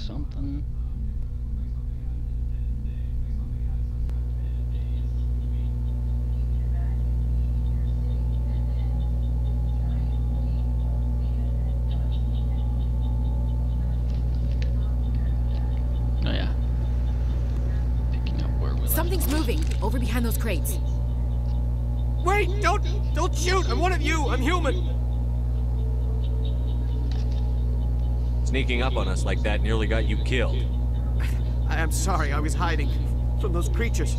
something. Oh yeah. Picking up where we Something's moving over behind those crates. Wait! Don't shoot! I'm one of you! I'm human! Sneaking up on us like that nearly got you killed. I'm sorry, I was hiding from those creatures.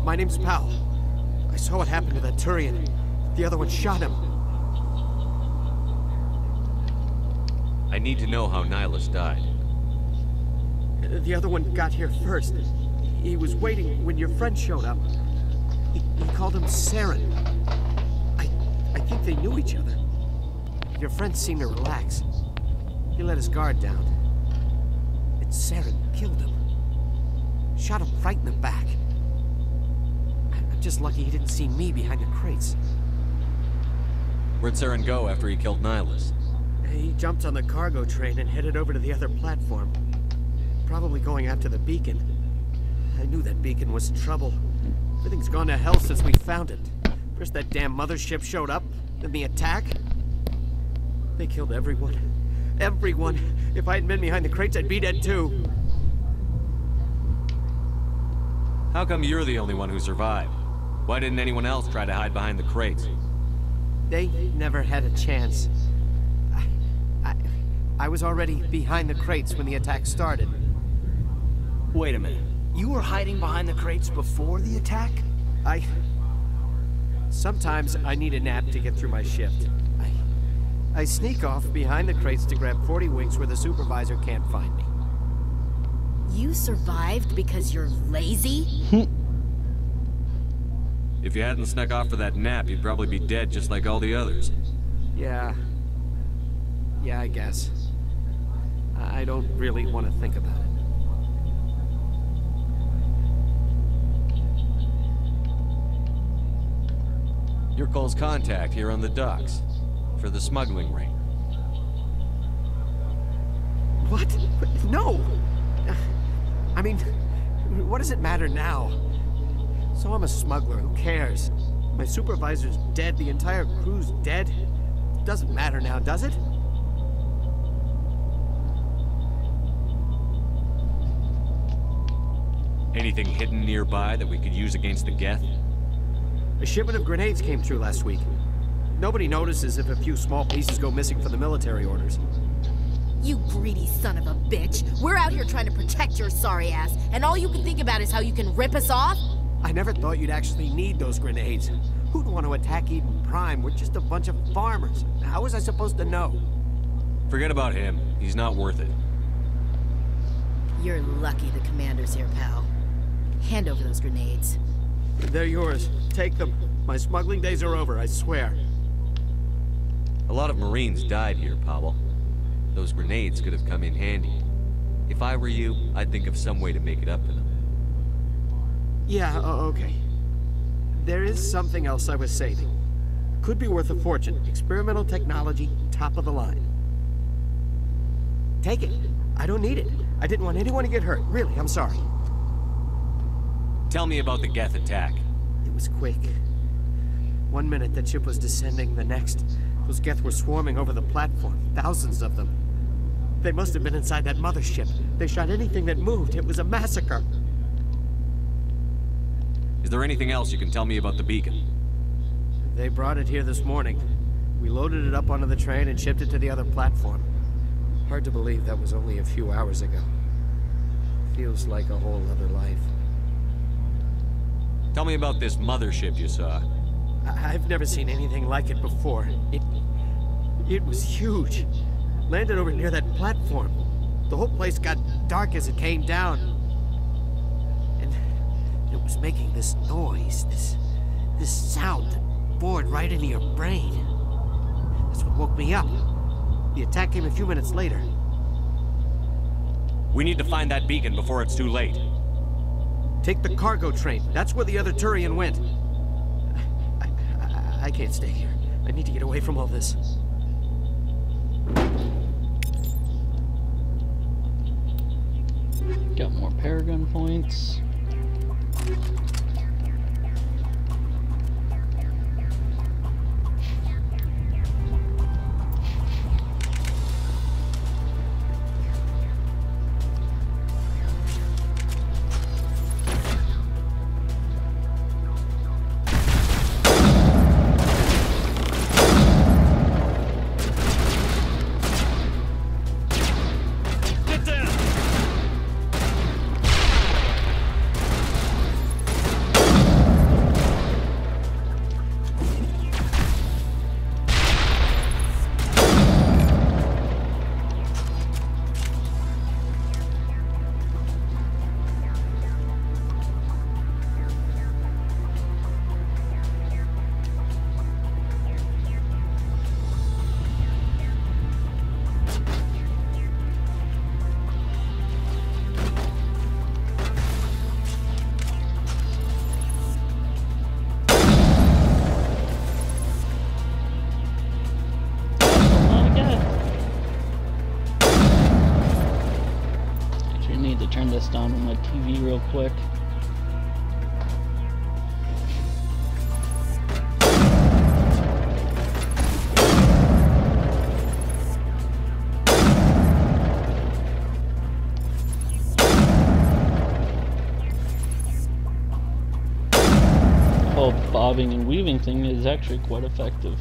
My name's Powell. I saw what happened to that Turian. The other one shot him. I need to know how Nihilus died. The other one got here first. He was waiting when your friend showed up. He called him Saren. I think they knew each other. Your friend seemed to relax. He let his guard down. And Saren killed him. Shot him right in the back. I'm just lucky he didn't see me behind the crates. Where'd Saren go after he killed Nihilus? He jumped on the cargo train and headed over to the other platform. Probably going after the beacon. I knew that beacon was trouble. Everything's gone to hell since we found it. First that damn mothership showed up, then the attack. They killed everyone. Everyone. If I hadn't been behind the crates, I'd be dead too. How come you're the only one who survived? Why didn't anyone else try to hide behind the crates? They never had a chance. I was already behind the crates when the attack started. Wait a minute. You were hiding behind the crates before the attack? Sometimes I need a nap to get through my shift. I sneak off behind the crates to grab 40 winks where the supervisor can't find me. You survived because you're lazy? If you hadn't snuck off for that nap, you'd probably be dead just like all the others. Yeah, I guess. I don't really want to think about it. You're Cole's contact here on the docks. For the smuggling ring. What? No! I mean, what does it matter now? So I'm a smuggler, who cares? My supervisor's dead, the entire crew's dead. It doesn't matter now, does it? Anything hidden nearby that we could use against the Geth? A shipment of grenades came through last week. Nobody notices if a few small pieces go missing for the military orders. You greedy son of a bitch. We're out here trying to protect your sorry ass, and all you can think about is how you can rip us off? I never thought you'd actually need those grenades. Who'd want to attack Eden Prime? We're just a bunch of farmers. How was I supposed to know? Forget about him. He's not worth it. You're lucky the commander's here, pal. Hand over those grenades. They're yours. Take them. My smuggling days are over, I swear. A lot of Marines died here, Powell. Those grenades could have come in handy. If I were you, I'd think of some way to make it up to them. Yeah, okay. There is something else I was saving. Could be worth a fortune. Experimental technology, top of the line. Take it. I don't need it. I didn't want anyone to get hurt. Really, I'm sorry. Tell me about the Geth attack. It was quick. 1 minute that ship was descending, the next. Those Geth were swarming over the platform. Thousands of them. They must have been inside that mothership. They shot anything that moved. It was a massacre. Is there anything else you can tell me about the beacon? They brought it here this morning. We loaded it up onto the train and shipped it to the other platform. Hard to believe that was only a few hours ago. Feels like a whole other life. Tell me about this mothership you saw. I've never seen anything like it before. It was huge. Landed over near that platform. The whole place got dark as it came down. And it was making this noise, this sound that bored right into your brain. That's what woke me up. The attack came a few minutes later. We need to find that beacon before it's too late. Take the cargo train. That's where the other Turian went. I can't stay here. I need to get away from all this. Got more Paragon points. Turn this down on my TV real quick. The whole bobbing and weaving thing is actually quite effective.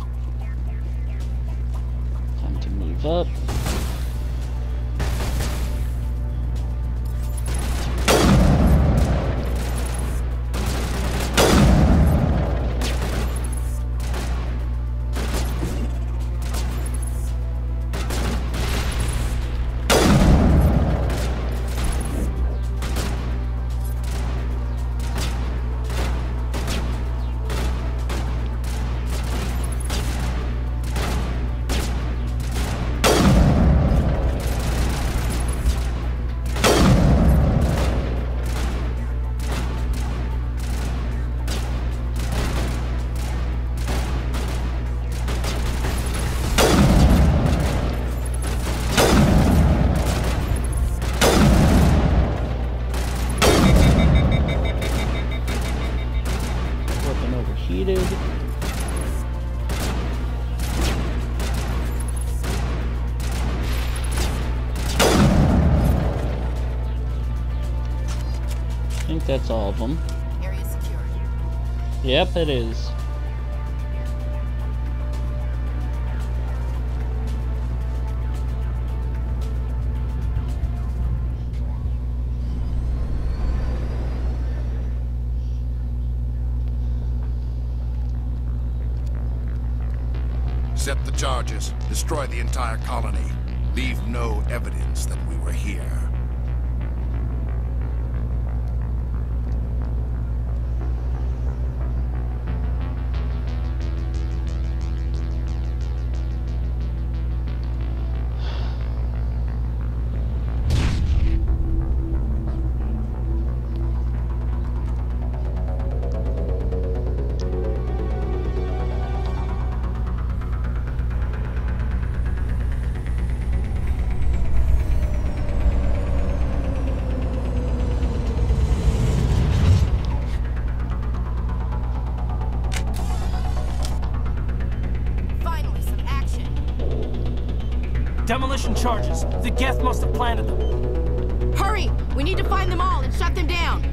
Time to move up. Overheated. I think that's all of them. Area secured. Yep, it is. Set the charges. Destroy the entire colony. Leave no evidence that we were here. Demolition charges. The Geth must have planted them. Hurry! We need to find them all and shut them down!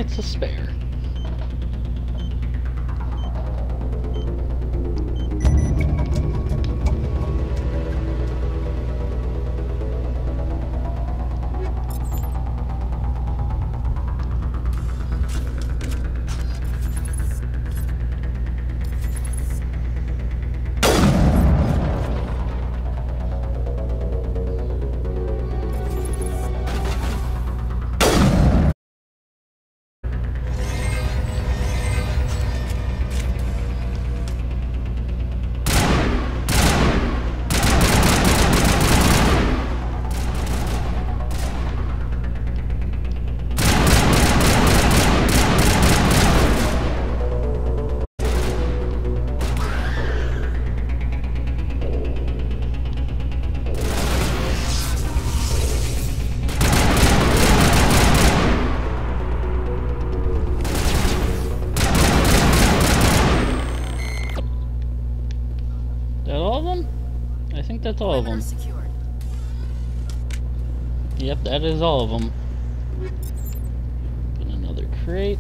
bullets to spare. That's all of them. Secured. Yep, that is all of them. Open another crate.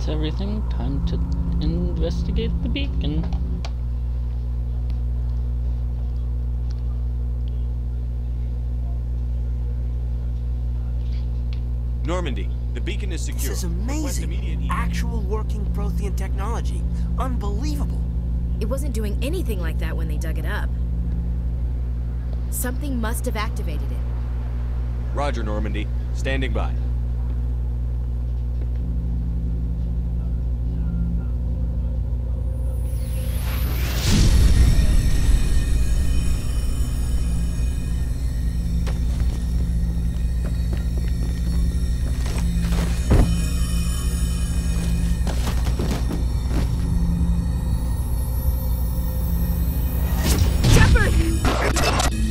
Everything. Time to investigate the beacon. Normandy, the beacon is secure. This is amazing. Actual working Prothean technology. Unbelievable. It wasn't doing anything like that when they dug it up. Something must have activated it. Roger, Normandy. Standing by.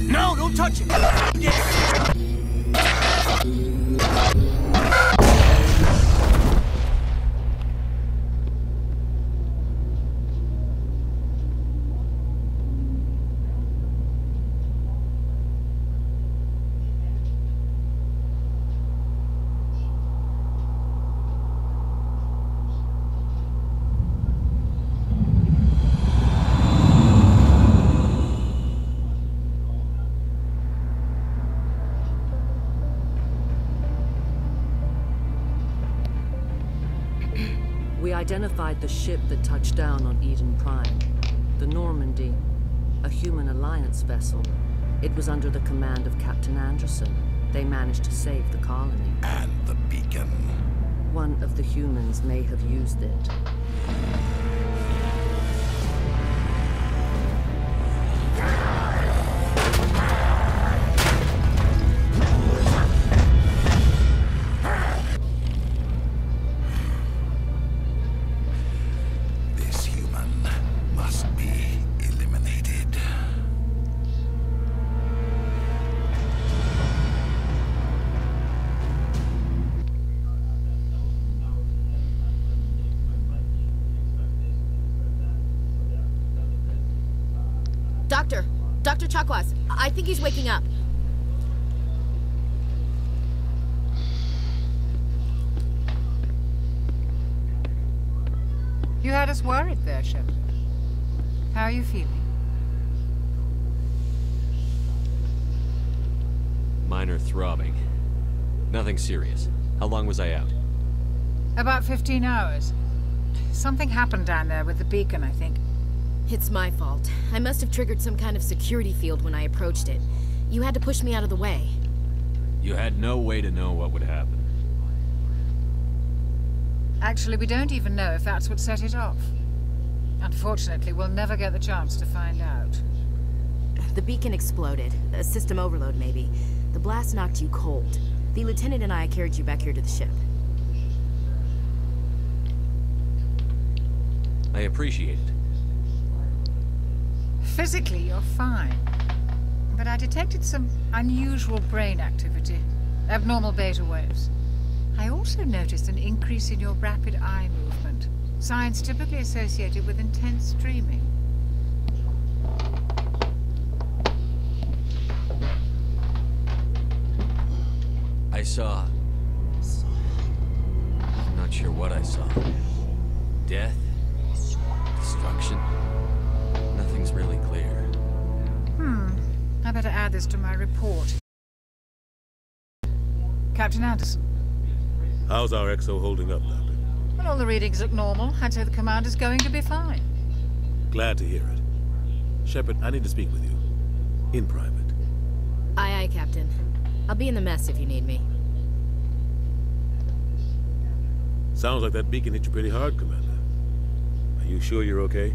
No, don't touch it! Yeah. We identified the ship that touched down on Eden Prime. The Normandy, a human alliance vessel. It was under the command of Captain Anderson. They managed to save the colony. And the beacon. One of the humans may have used it. Doctor! Dr. Chakwas, I think he's waking up. You had us worried there, Shepard. How are you feeling? Minor throbbing. Nothing serious. How long was I out? About 15 hours. Something happened down there with the beacon, I think. It's my fault. I must have triggered some kind of security field when I approached it. You had to push me out of the way. You had no way to know what would happen. Actually, we don't even know if that's what set it off. Unfortunately, we'll never get the chance to find out. The beacon exploded. A system overload, maybe. The blast knocked you cold. The lieutenant and I carried you back here to the ship. I appreciate it. Physically, you're fine. But I detected some unusual brain activity. Abnormal beta waves. I also noticed an increase in your rapid eye movement. Signs typically associated with intense dreaming. I saw... I'm not sure what I saw. Death? Destruction? Nothing's really clear. I better add this to my report. Captain Anderson. How's our XO holding up, Doctor? Well, all the readings look normal. I'd say the commander's going to be fine. Glad to hear it. Shepard, I need to speak with you. In private. Aye, aye, Captain. I'll be in the mess if you need me. Sounds like that beacon hit you pretty hard, Commander. Are you sure you're okay?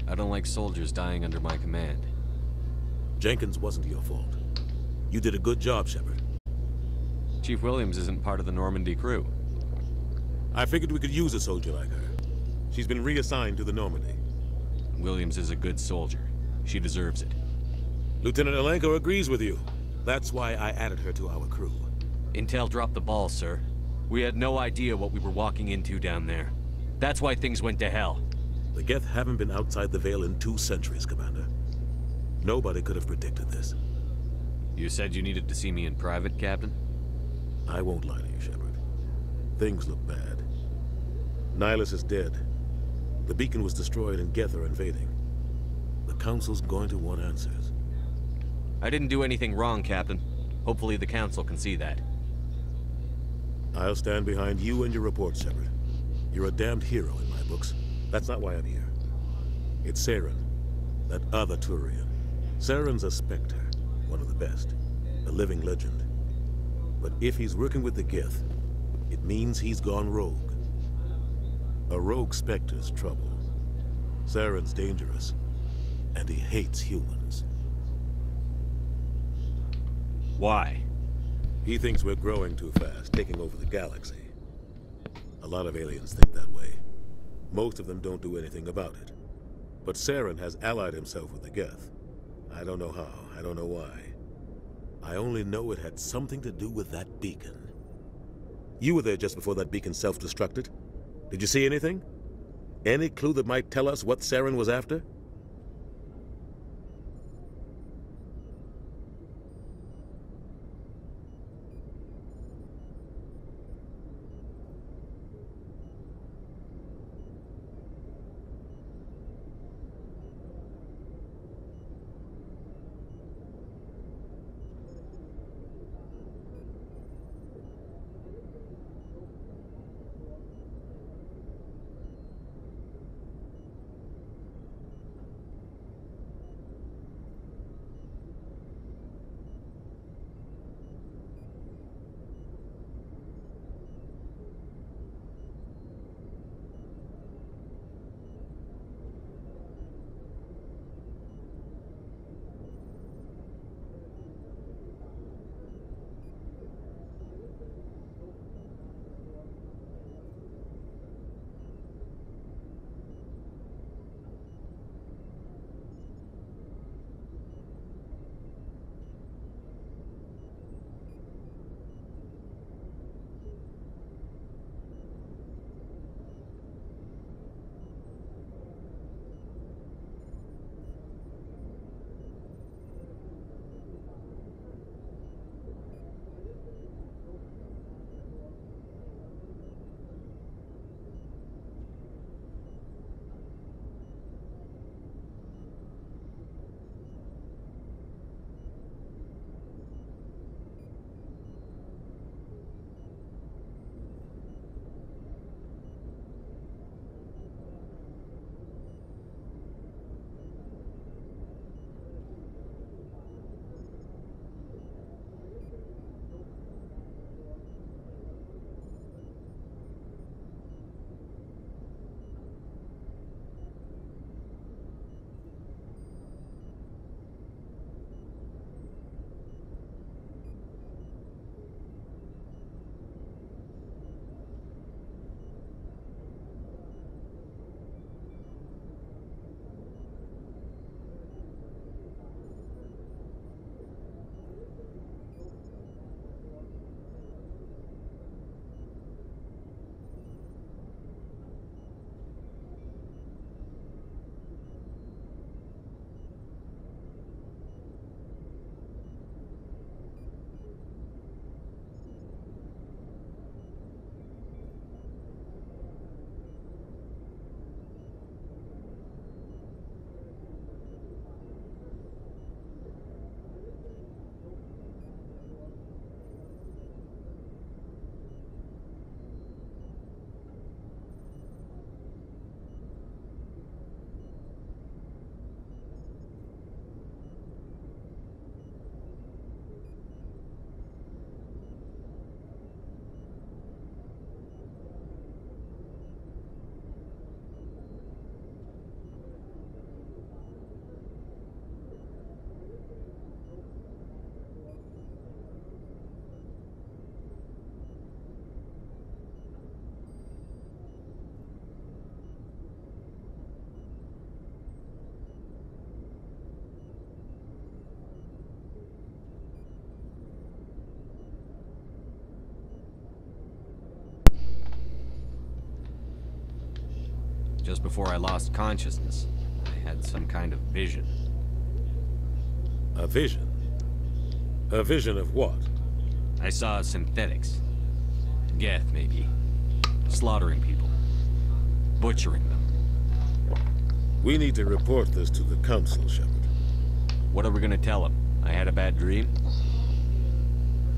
I don't like soldiers dying under my command. Jenkins wasn't your fault. You did a good job, Shepard. Chief Williams isn't part of the Normandy crew. I figured we could use a soldier like her. She's been reassigned to the Normandy. Williams is a good soldier. She deserves it. Lieutenant Alenko agrees with you. That's why I added her to our crew. Intel dropped the ball, sir. We had no idea what we were walking into down there. That's why things went to hell. The Geth haven't been outside the Veil in 2 centuries, Commander. Nobody could have predicted this. You said you needed to see me in private, Captain? I won't lie to you, Shepard. Things look bad. Nihilus is dead. The beacon was destroyed and Geth are invading. The Council's going to want answers. I didn't do anything wrong, Captain. Hopefully the Council can see that. I'll stand behind you and your report, Shepard. You're a damned hero in my books. That's not why I'm here. It's Saren, that other Turian. Saren's a Spectre, one of the best, a living legend. But if he's working with the Geth, it means he's gone rogue. A rogue Spectre's trouble. Saren's dangerous, and he hates humans. Why? He thinks we're growing too fast, taking over the galaxy. A lot of aliens think that way. Most of them don't do anything about it. But Saren has allied himself with the Geth. I don't know how, I don't know why. I only know it had something to do with that beacon. You were there just before that beacon self-destructed. Did you see anything? Any clue that might tell us what Saren was after? Just before I lost consciousness, I had some kind of vision. A vision? A vision of what? I saw synthetics. Geth, maybe. Slaughtering people. Butchering them. We need to report this to the Council, Shepard. What are we gonna tell them? I had a bad dream?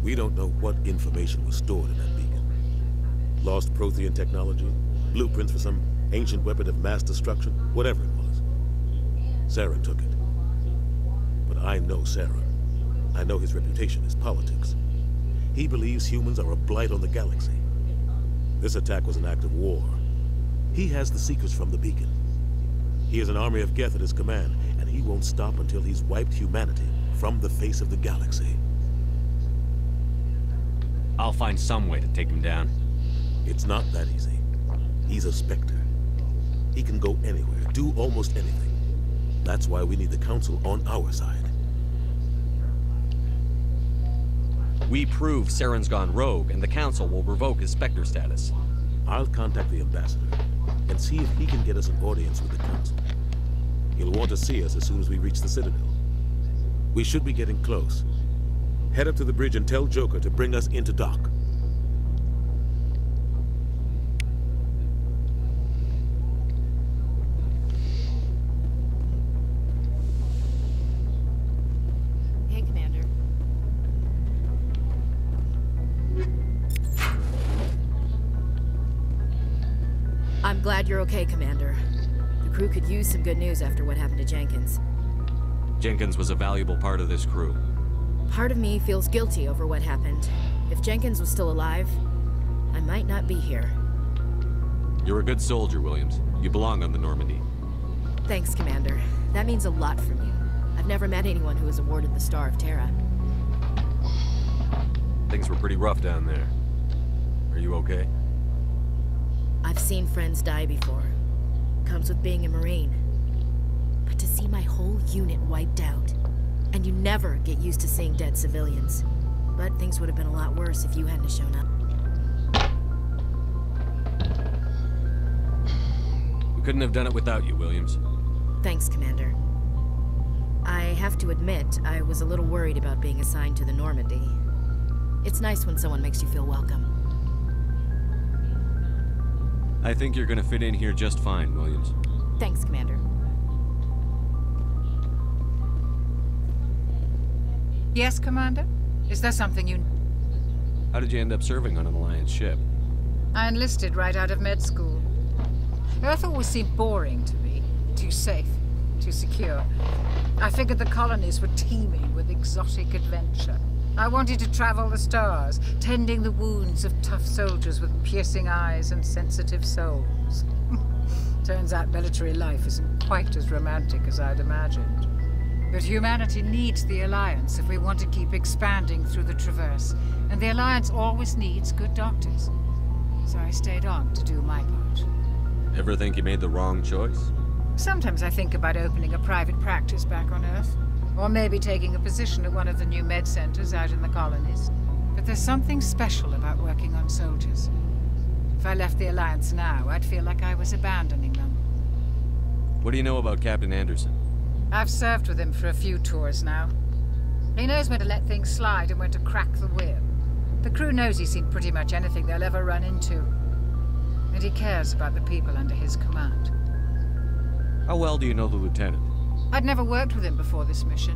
We don't know what information was stored in that beacon. Lost Prothean technology? Blueprints for some ancient weapon of mass destruction? Whatever it was. Saren took it. But I know Saren. I know his reputation is politics. He believes humans are a blight on the galaxy. This attack was an act of war. He has the secrets from the beacon. He has an army of Geth at his command, and he won't stop until he's wiped humanity from the face of the galaxy. I'll find some way to take him down. It's not that easy. He's a Spectre. He can go anywhere, do almost anything. That's why we need the Council on our side. We prove Saren's gone rogue, and the Council will revoke his Spectre status. I'll contact the Ambassador and see if he can get us an audience with the Council. He'll want to see us as soon as we reach the Citadel. We should be getting close. Head up to the bridge and tell Joker to bring us into dock. Hey, Commander. I'm glad you're okay, Commander. The crew could use some good news after what happened to Jenkins. Jenkins was a valuable part of this crew. Part of me feels guilty over what happened. If Jenkins was still alive, I might not be here. You're a good soldier, Williams. You belong on the Normandy. Thanks, Commander. That means a lot from you. I've never met anyone who was awarded the Star of Terra. Things were pretty rough down there. Are you okay? I've seen friends die before. Comes with being a Marine. But to see my whole unit wiped out, and you never get used to seeing dead civilians. But things would have been a lot worse if you hadn't shown up. We couldn't have done it without you, Williams. Thanks, Commander. I have to admit, I was a little worried about being assigned to the Normandy. It's nice when someone makes you feel welcome. I think you're gonna fit in here just fine, Williams. Thanks, Commander. Yes, Commander? Is there something you... How did you end up serving on an Alliance ship? I enlisted right out of med school. Earth always seemed boring to me. Too safe, too secure. I figured the colonies were teeming with exotic adventure. I wanted to travel the stars, tending the wounds of tough soldiers with piercing eyes and sensitive souls. Turns out military life isn't quite as romantic as I'd imagined. But humanity needs the Alliance if we want to keep expanding through the Traverse, and the Alliance always needs good doctors. So I stayed on to do my part. Ever think you made the wrong choice? Sometimes I think about opening a private practice back on Earth, or maybe taking a position at one of the new med centers out in the colonies. But there's something special about working on soldiers. If I left the Alliance now, I'd feel like I was abandoning them. What do you know about Captain Anderson? I've served with him for a few tours now. He knows when to let things slide and when to crack the whip. The crew knows he's seen pretty much anything they'll ever run into. And he cares about the people under his command. How well do you know the lieutenant? I'd never worked with him before this mission.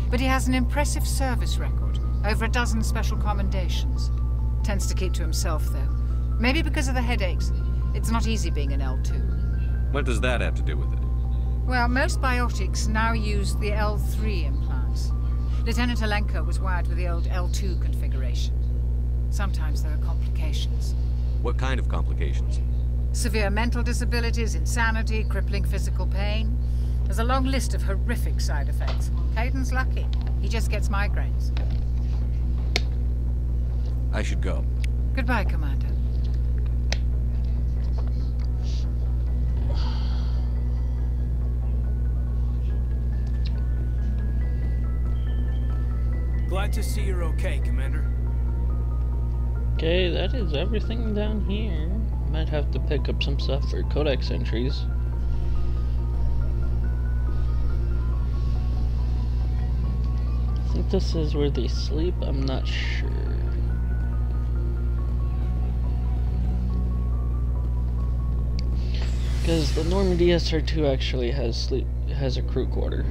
But he has an impressive service record. Over a dozen special commendations. Tends to keep to himself, though. Maybe because of the headaches. It's not easy being an L2. What does that have to do with it? Well, most biotics now use the L3 implants. Lieutenant Alenko was wired with the old L2 configuration. Sometimes there are complications. What kind of complications? Severe mental disabilities, insanity, crippling physical pain. There's a long list of horrific side effects. Hayden's lucky. He just gets migraines. I should go. Goodbye, Commander. Glad to see you're okay, Commander. Okay, that is everything down here. Might have to pick up some stuff for codex entries. I think this is where they sleep, I'm not sure. Because the Normandy SR2 actually has a crew quarter.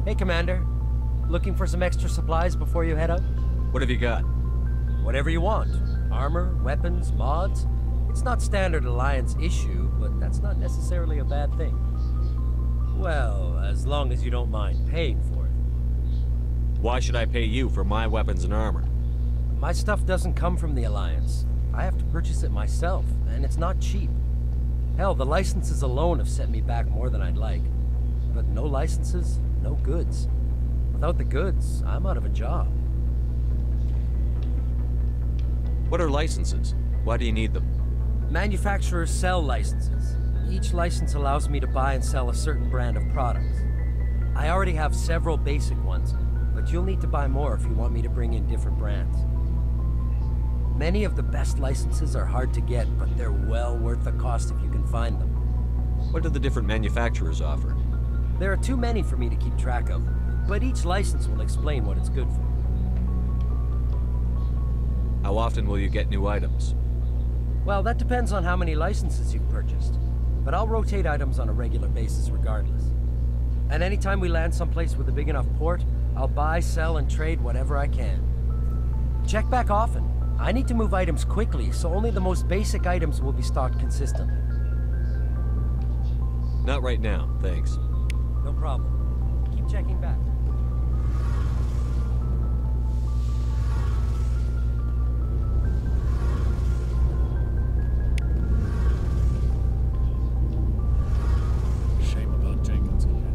Hey, Commander. Looking for some extra supplies before you head out? What have you got? Whatever you want. Armor, weapons, mods. It's not standard Alliance issue, but that's not necessarily a bad thing. Well, as long as you don't mind paying for it. Why should I pay you for my weapons and armor? My stuff doesn't come from the Alliance. I have to purchase it myself, and it's not cheap. Hell, the licenses alone have set me back more than I'd like. But no licenses, no goods. Without the goods, I'm out of a job. What are licenses? Why do you need them? Manufacturers sell licenses. Each license allows me to buy and sell a certain brand of products. I already have several basic ones, but you'll need to buy more if you want me to bring in different brands. Many of the best licenses are hard to get, but they're well worth the cost if you can find them. What do the different manufacturers offer? There are too many for me to keep track of, but each license will explain what it's good for. How often will you get new items? Well, that depends on how many licenses you've purchased, but I'll rotate items on a regular basis regardless. And anytime we land someplace with a big enough port, I'll buy, sell, and trade whatever I can. Check back often. I need to move items quickly, so only the most basic items will be stocked consistently. Not right now, thanks. No problem. Keep checking back. Shame about Jenkins, Commander.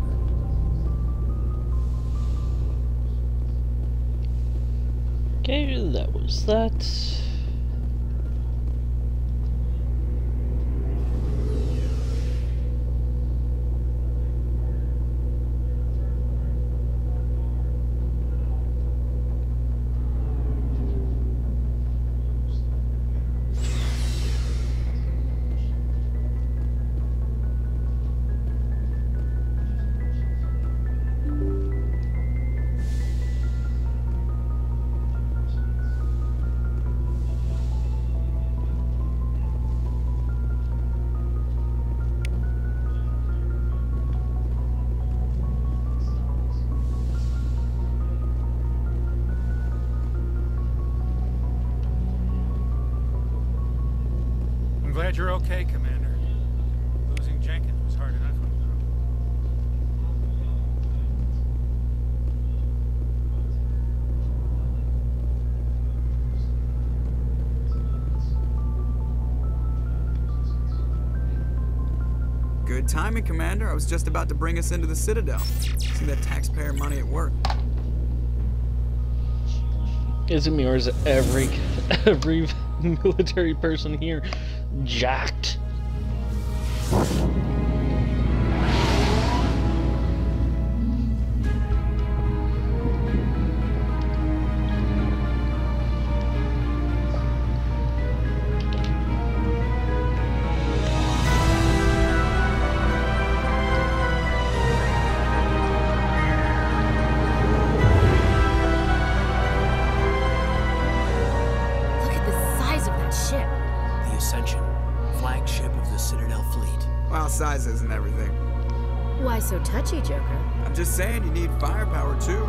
Okay, that was that. I'm glad you're okay, Commander. Losing Jenkins was hard enough on you. Good timing, Commander. I was just about to bring us into the Citadel. See that taxpayer money at work. Isn't me, or is every military person here jacked? Size isn't everything. Why so touchy, Joker? I'm just saying you need firepower too.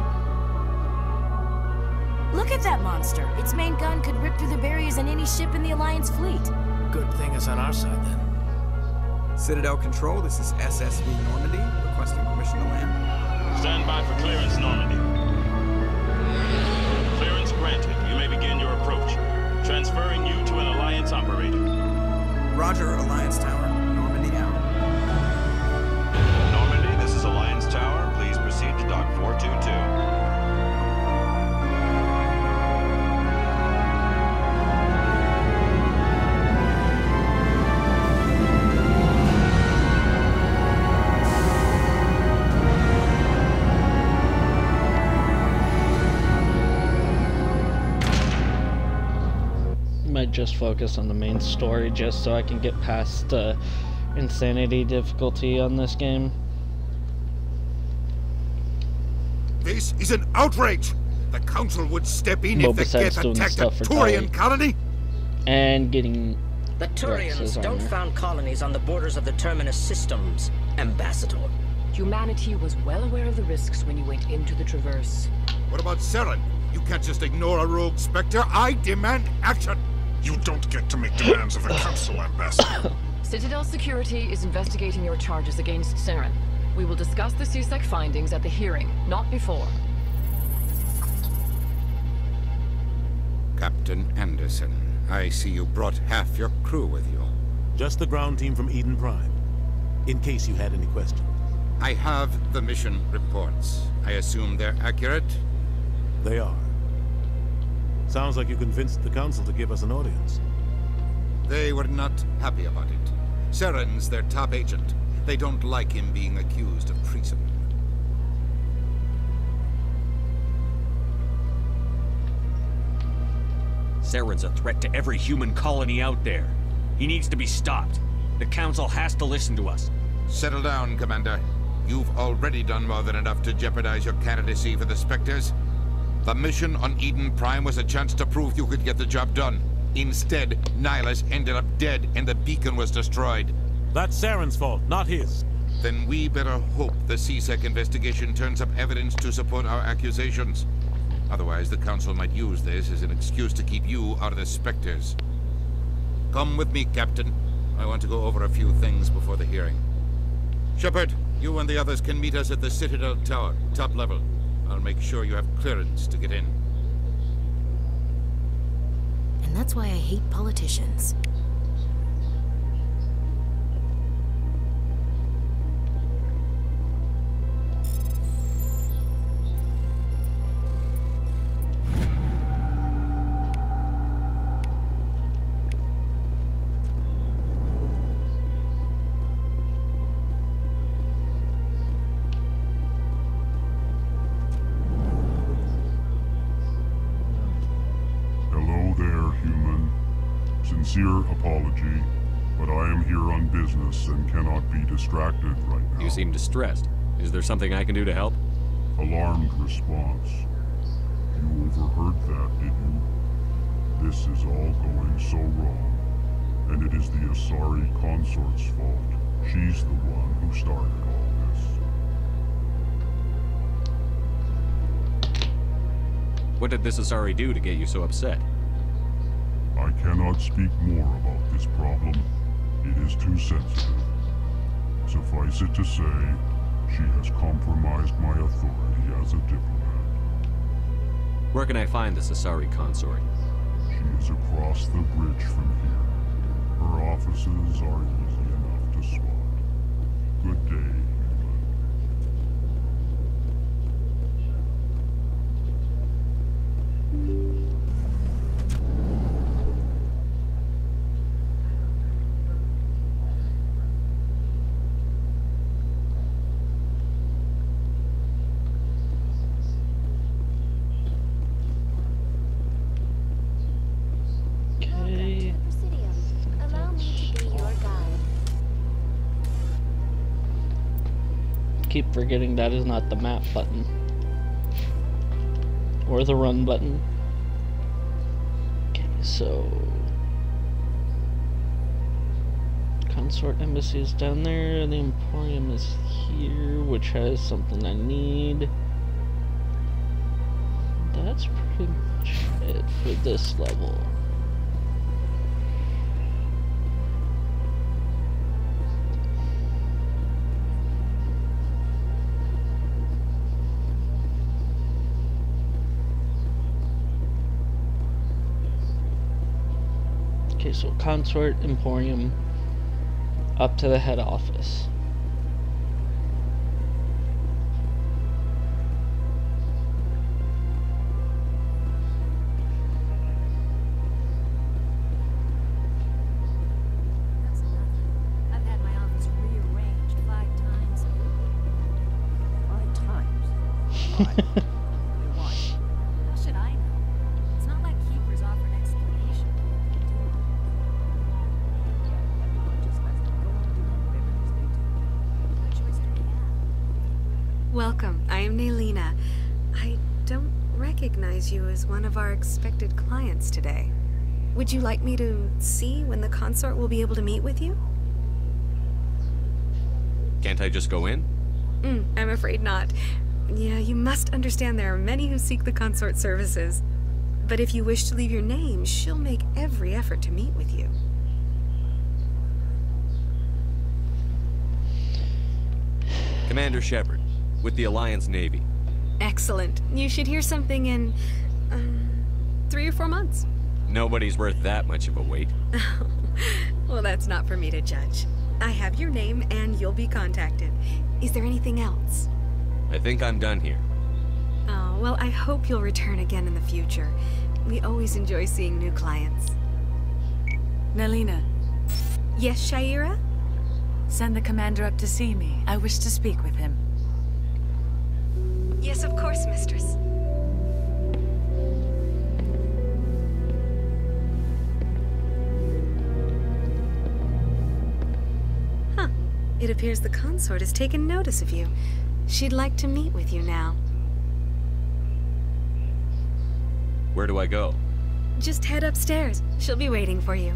Look at that monster. Its main gun could rip through the barriers in any ship in the Alliance fleet. Good thing it's on our side then. Citadel Control, this is SSV Normandy, requesting permission to land. Stand by for clearance, Normandy. Clearance granted. You may begin your approach. Transferring you to an Alliance operator. Roger, Alliance Tower. Normandy out. Normandy, this is Alliance Tower. Please proceed to Dock 422. Might just focus on the main story just so I can get past insanity difficulty on this game. This is an outrage! The Council would step in if the Geth attacked a Turian colony! And getting... The Turians don't found colonies on the borders of the Terminus systems, Ambassador. Humanity was well aware of the risks when you went into the Traverse. What about Saren? You can't just ignore a rogue Spectre. I demand action! You don't get to make demands of a Council, Ambassador. Citadel Security is investigating your charges against Saren. We will discuss the CSEC findings at the hearing, not before. Captain Anderson, I see you brought half your crew with you. Just the ground team from Eden Prime, in case you had any questions. I have the mission reports. I assume they're accurate? They are. Sounds like you convinced the Council to give us an audience. They were not happy about it. Saren's their top agent. They don't like him being accused of treason. Saren's a threat to every human colony out there. He needs to be stopped. The Council has to listen to us. Settle down, Commander. You've already done more than enough to jeopardize your candidacy for the Spectres. The mission on Eden Prime was a chance to prove you could get the job done. Instead, Nihilus ended up dead and the beacon was destroyed. That's Saren's fault, not his. Then we better hope the C-Sec investigation turns up evidence to support our accusations. Otherwise, the Council might use this as an excuse to keep you out of the Spectres. Come with me, Captain. I want to go over a few things before the hearing. Shepard, you and the others can meet us at the Citadel Tower, top level. I'll make sure you have clearance to get in. And that's why I hate politicians. Sincere apology, but I am here on business and cannot be distracted right now. You seem distressed. Is there something I can do to help? Alarmed response. You overheard that, did you? This is all going so wrong, and it is the Asari consort's fault. She's the one who started all this. What did this Asari do to get you so upset? I cannot speak more about this problem. It is too sensitive. Suffice it to say, she has compromised my authority as a diplomat. Where can I find this Asari consort? She is across the bridge from here. Her offices are easy enough to spot. Good day. Keep forgetting that is not the map button or the run button. Okay, so Consort Embassy is down there, the Emporium is here, which has something I need. That's pretty much it for this level. Okay, so Consort, Emporium, up to the head office. I've had my office rearranged 5 times. 5 times? Why? Why? How should I know? It's not like keepers offer an explanation. Welcome. I am Naylina. I don't recognize you as one of our expected clients today. Would you like me to see when the consort will be able to meet with you? Can't I just go in? I'm afraid not. Yeah, you must understand there are many who seek the consort services. But if you wish to leave your name, she'll make every effort to meet with you. Commander Shepard, with the Alliance Navy. Excellent. You should hear something in 3 or 4 months. Nobody's worth that much of a wait. Well, that's not for me to judge. I have your name and you'll be contacted. Is there anything else? I think I'm done here. Oh, well, I hope you'll return again in the future. We always enjoy seeing new clients. Nalina. Yes, Shaira? Send the commander up to see me. I wish to speak with him. Yes, of course, mistress. Huh. It appears the consort has taken notice of you. She'd like to meet with you now. Where do I go? Just head upstairs. She'll be waiting for you.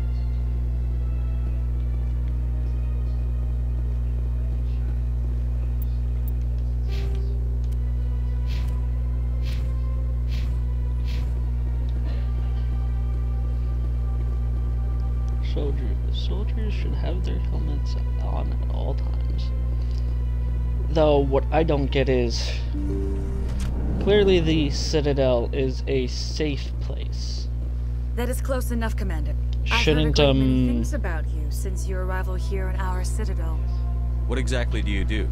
Soldiers should have their helmets on at all times. Though, what I don't get is, clearly the Citadel is a safe place. That is close enough, Commander. Shouldn't, I've heard many things about you since your arrival here in our Citadel. What exactly do you do?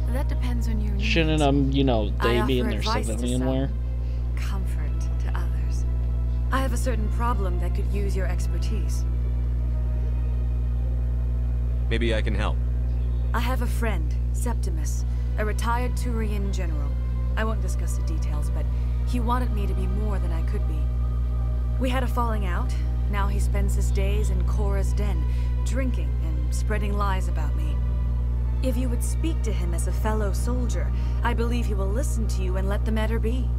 That depends on your needs. Shouldn't, you know, they be in offer their advice to civilian some, wear? comfort to others. I have a certain problem that could use your expertise. Maybe I can help. I have a friend, Septimus, a retired Turian general. I won't discuss the details, but he wanted me to be more than I could be. We had a falling out. Now he spends his days in Korra's den, drinking and spreading lies about me. If you would speak to him as a fellow soldier, I believe he will listen to you and let the matter be.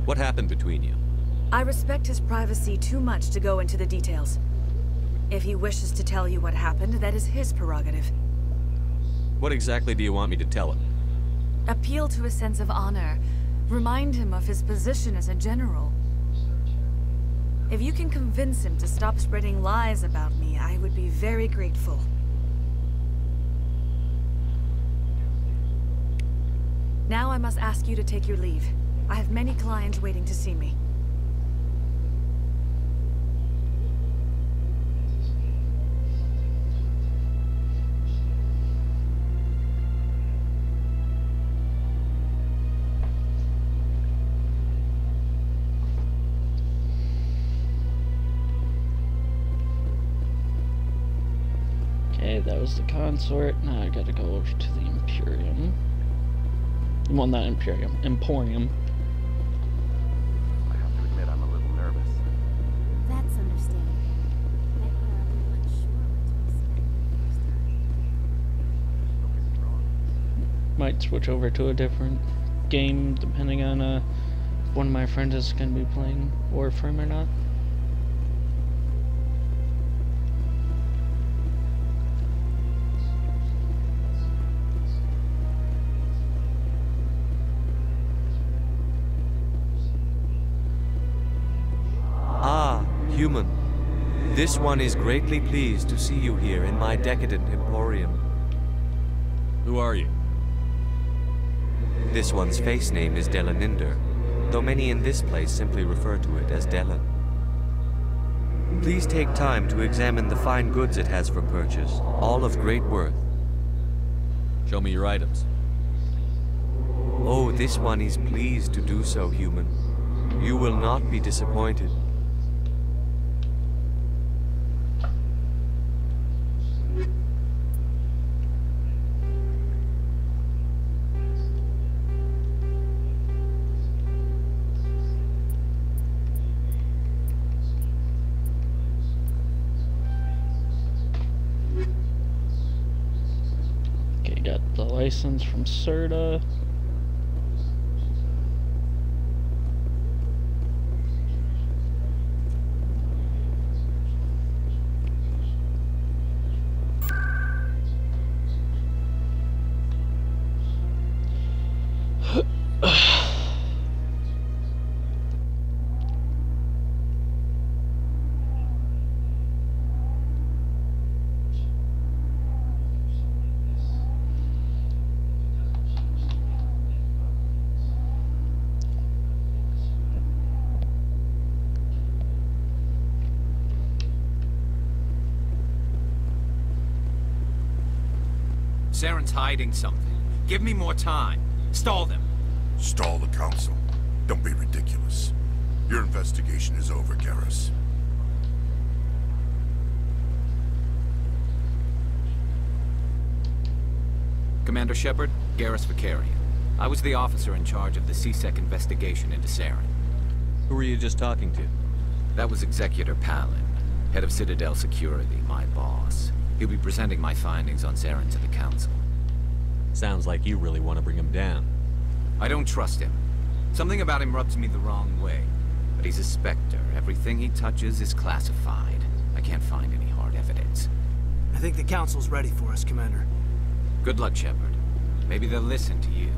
What happened between you? I respect his privacy too much to go into the details. If he wishes to tell you what happened, that is his prerogative. What exactly do you want me to tell him? Appeal to his sense of honor. Remind him of his position as a general. If you can convince him to stop spreading lies about me, I would be very grateful. Now I must ask you to take your leave. I have many clients waiting to see me. Okay, that was the consort. Now I gotta go over to the Imperium. Well, not Imperium, Emporium. I have to admit, I'm a little nervous. That's understandable. I thought I was unsure Might switch over to a different game depending on if one of my friends is gonna be playing Warframe or not. Human. This one is greatly pleased to see you here in my decadent emporium. Who are you? This one's face name is Delaninder, though many in this place simply refer to it as Delan. Please take time to examine the fine goods it has for purchase, all of great worth. Show me your items. Oh, this one is pleased to do so, human. You will not be disappointed. License from Serta. Saren's hiding something. Give me more time. Stall them. Stall the Council? Don't be ridiculous. Your investigation is over, Garrus. Commander Shepard, Garrus Vakarian. I was the officer in charge of the C-Sec investigation into Saren. Who were you just talking to? That was Executor Palin, head of Citadel Security, my boss. He'll be presenting my findings on Saren to the Council. Sounds like you really want to bring him down. I don't trust him. Something about him rubs me the wrong way. But he's a Spectre. Everything he touches is classified. I can't find any hard evidence. I think the Council's ready for us, Commander. Good luck, Shepard. Maybe they'll listen to you.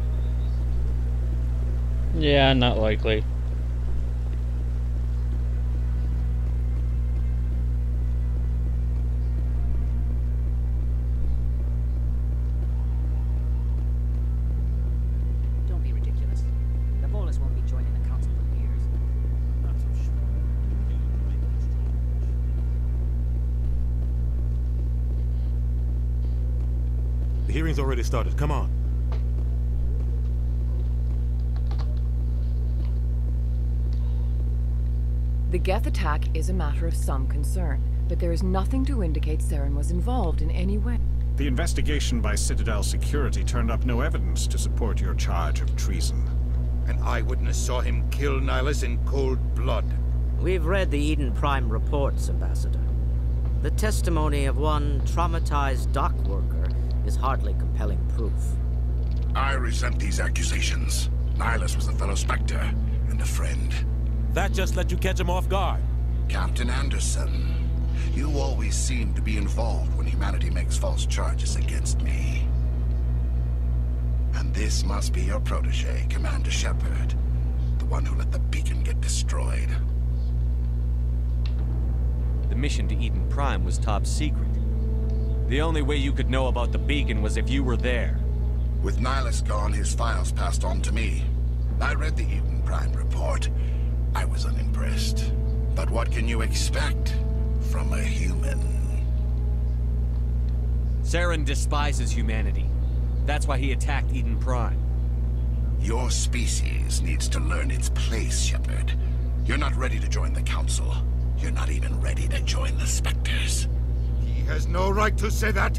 Yeah, not likely. Don't be ridiculous. The Volus won't be joining the Council for years. Not so sure. The hearing's already started. Come on. The Geth attack is a matter of some concern, but there is nothing to indicate Saren was involved in any way. The investigation by Citadel Security turned up no evidence to support your charge of treason. An eyewitness saw him kill Nihilus in cold blood. We've read the Eden Prime reports, Ambassador. The testimony of one traumatized dock worker is hardly compelling proof. I resent these accusations. Nihilus was a fellow Spectre and a friend. That just let you catch him off guard. Captain Anderson, you always seem to be involved when humanity makes false charges against me. And this must be your protege, Commander Shepard. The one who let the beacon get destroyed. The mission to Eden Prime was top secret. The only way you could know about the beacon was if you were there. With Nihilus gone, his files passed on to me. I read the Eden Prime report. I was unimpressed. But what can you expect from a human? Saren despises humanity. That's why he attacked Eden Prime. Your species needs to learn its place, Shepard. You're not ready to join the Council. You're not even ready to join the Spectres. He has no right to say that.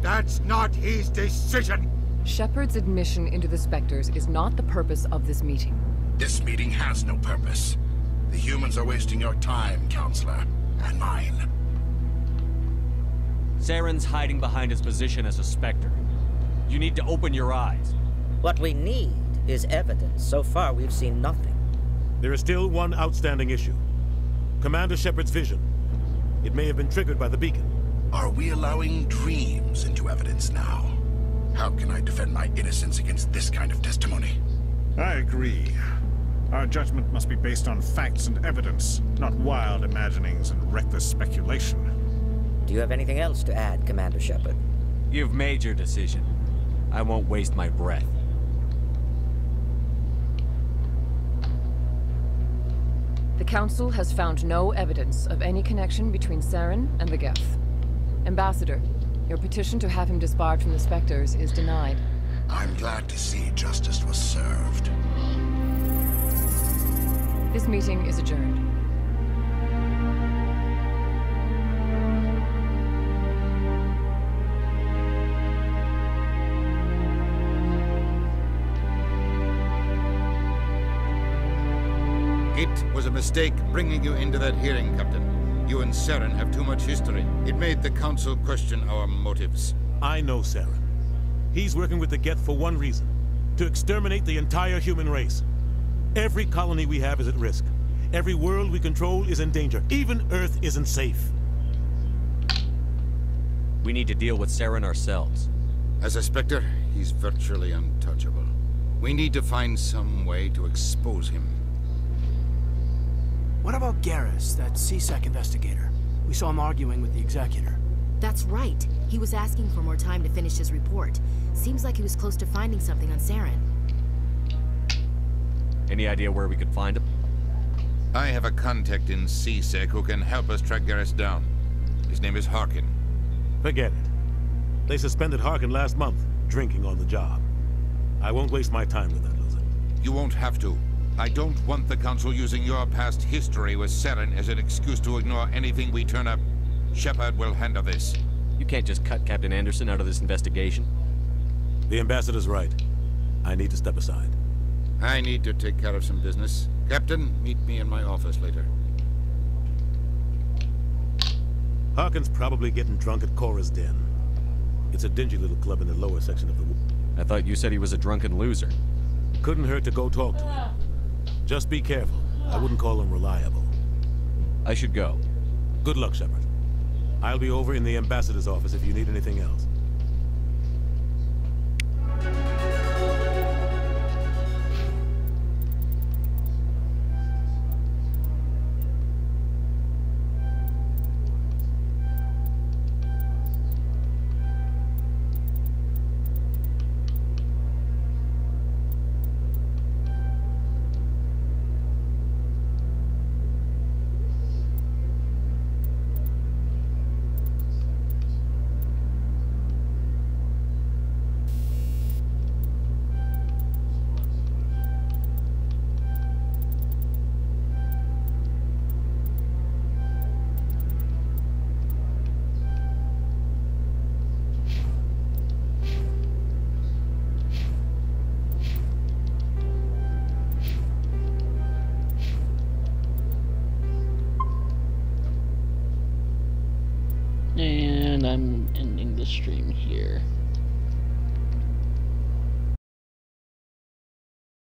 That's not his decision. Shepard's admission into the Spectres is not the purpose of this meeting. This meeting has no purpose. The humans are wasting your time, Counselor, and mine. Saren's hiding behind his position as a Spectre. You need to open your eyes. What we need is evidence. So far, we've seen nothing. There is still one outstanding issue. Commander Shepard's vision. It may have been triggered by the beacon. Are we allowing dreams into evidence now? How can I defend my innocence against this kind of testimony? I agree. Our judgment must be based on facts and evidence, not wild imaginings and reckless speculation. Do you have anything else to add, Commander Shepard? You've made your decision. I won't waste my breath. The Council has found no evidence of any connection between Saren and the Geth. Ambassador, your petition to have him disbarred from the Spectres is denied. I'm glad to see justice was served. This meeting is adjourned. It was a mistake bringing you into that hearing, Captain. You and Saren have too much history. It made the Council question our motives. I know Saren. He's working with the Geth for one reason. To exterminate the entire human race. Every colony we have is at risk. Every world we control is in danger. Even Earth isn't safe. We need to deal with Saren ourselves. As a Spectre, he's virtually untouchable. We need to find some way to expose him. What about Garrus, that C-Sec investigator? We saw him arguing with the Executor. That's right. He was asking for more time to finish his report. Seems like he was close to finding something on Saren. Any idea where we could find him? I have a contact in C-Sec who can help us track Garrus down. His name is Harkin. Forget it. They suspended Harkin last month, drinking on the job. I won't waste my time with that loser. You won't have to. I don't want the Council using your past history with Saren as an excuse to ignore anything we turn up. Shepard will handle this. You can't just cut Captain Anderson out of this investigation. The Ambassador's right. I need to step aside. I need to take care of some business. Captain, meet me in my office later. Harkin's probably getting drunk at Cora's Den. It's a dingy little club in the lower section of the... I thought you said he was a drunken loser. Couldn't hurt to go talk to him. Just be careful. I wouldn't call him reliable. I should go. Good luck, Shepard. I'll be over in the Ambassador's office if you need anything else. And I'm ending the stream here.